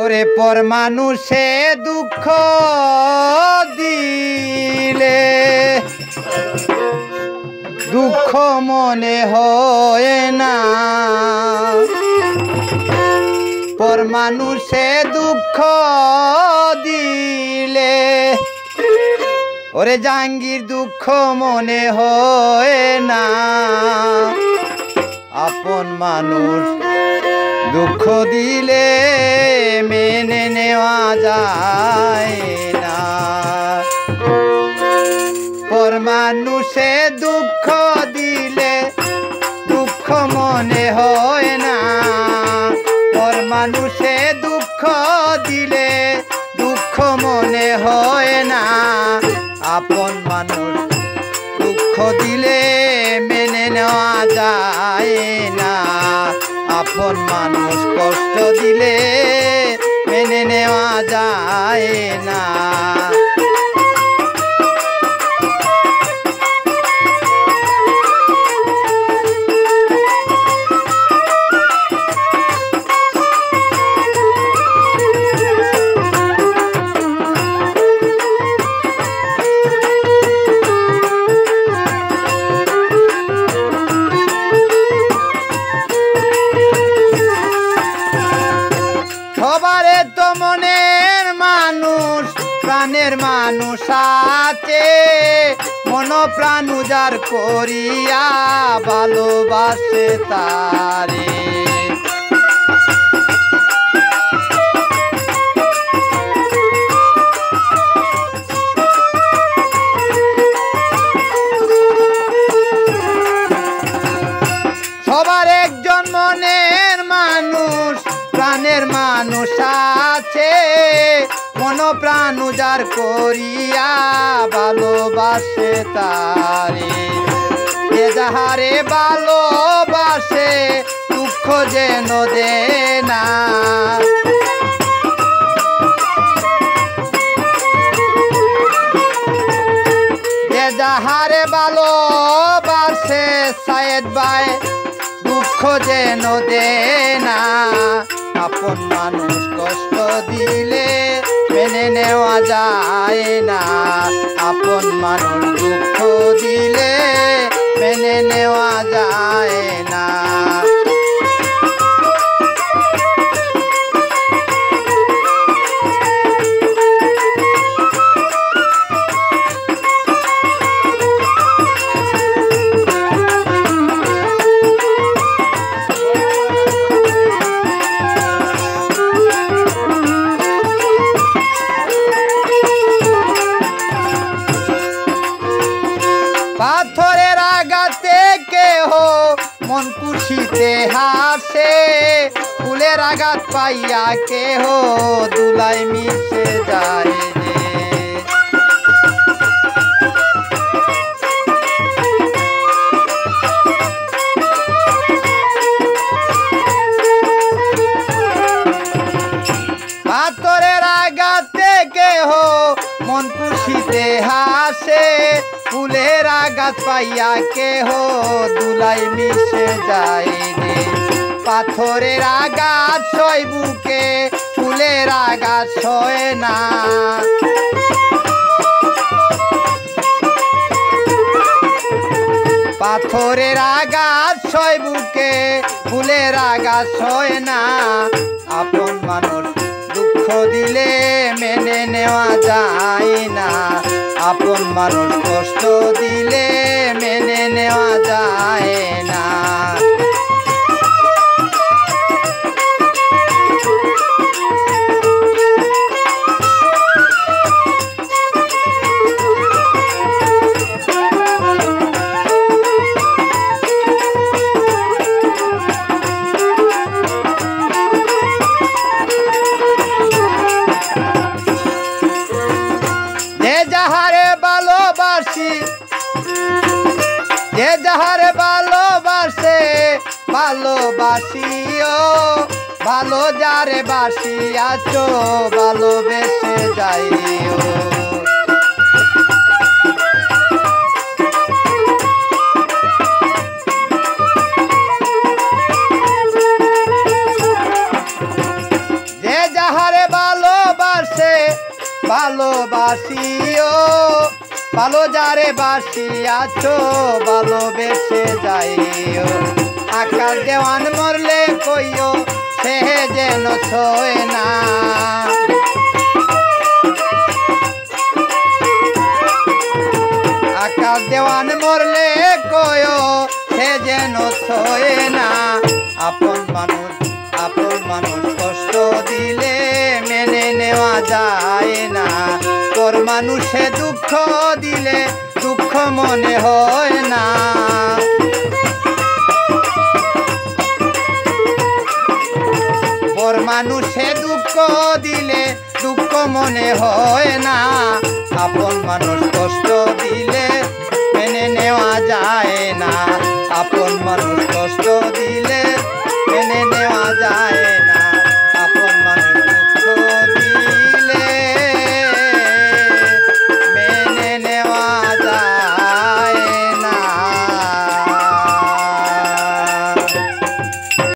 ওরে পর মানুষে দুঃখ দিলে দুঃখ মনে হয় না, পর মানুষে দুঃখ দিলে ওরে জাহাঙ্গীর দুঃখ মনে হয় না। আপন মানুষ দুঃখ দিলে মেনে নেওয়া যায় না, পর মানুষে দুঃখ দিলে দুঃখ মনে হয় না, পর মানুষে দুঃখ দিলে দুঃখ মনে হয় না। আপন মানুষ দুঃখ দিলে মেনে নেওয়া যায় না, আপন মানুষ কষ্ট দিলে মেনে নেওয়া যায় না। সবারে তো মনের মানুষ প্রাণের মানুষ আছে, মন প্রাণ উজাড় করিয়া ভালোবাসে তারে। সবার একজন মনের মানুষ প্রাণের মানুষ আছে, মন প্রাণ উজাড় করিয়া ভালোবাসে তারে। যে যাহারে ভালোবাসে দুঃখ যেন দেয় না, যে যাহারে ভালোবাসে সায়েদ ভাই দুঃখ যেন দেয় না। আপন মানুষ কষ্ট দিলে মেনে নেওয়া যায় না, আপন মানুষ দুঃখ দিলে মেনে নেওয়া যায় না। পাথরের আঘাতে কেহ মন খুশিতে হাসে, ফুলের আঘাত পাইয়া কেহ দুলাই মিশে যায় রে। পাথরের আঘাতে কেহ মন খুশিতে হাসে, ফুলের আঘাত পাইয়া কেহ দুলাই মিশে যায় রে। পাথরের আঘাত সয় বুকে, ফুলের আঘাত সয় না, পাথরের আঘাত সয় বুকে, ফুলের আঘাত সয় না। আপন মানুষ দুঃখ দিলে মেনে নেওয়া যায় না, আপন মানুষ কষ্ট দিলে মেনে নেওয়া যায় না। যে যাহারে ভালোবাসি, যে যাহারে ভালোবাসে ভালোবাসিও, ভালো যারে বাসিয়াছ ভালোবেসে যাইও। যে যাহারে ভালোবাসে ভালোবাসিও, ভালো যারে বাসিয়াছো ভালোবেসে যাইও। আকাশ দেওয়ান মরলে কইও সে যেন ছয় না। আকাশ দেওয়ান মরলে কইও সে যেন ছয় না। আপন মানুষ কষ্ট দিলে মেনে নেওয়া যায় না। পর মানুষে দুঃখ দিলে দুঃখ মনে হয় না। পর মানুষে দুঃখ দিলে দুঃখ মনে হয় না। আপন মানুষ কষ্ট দিলে মেনে নেওয়া যায় না। আপন মানুষ কষ্ট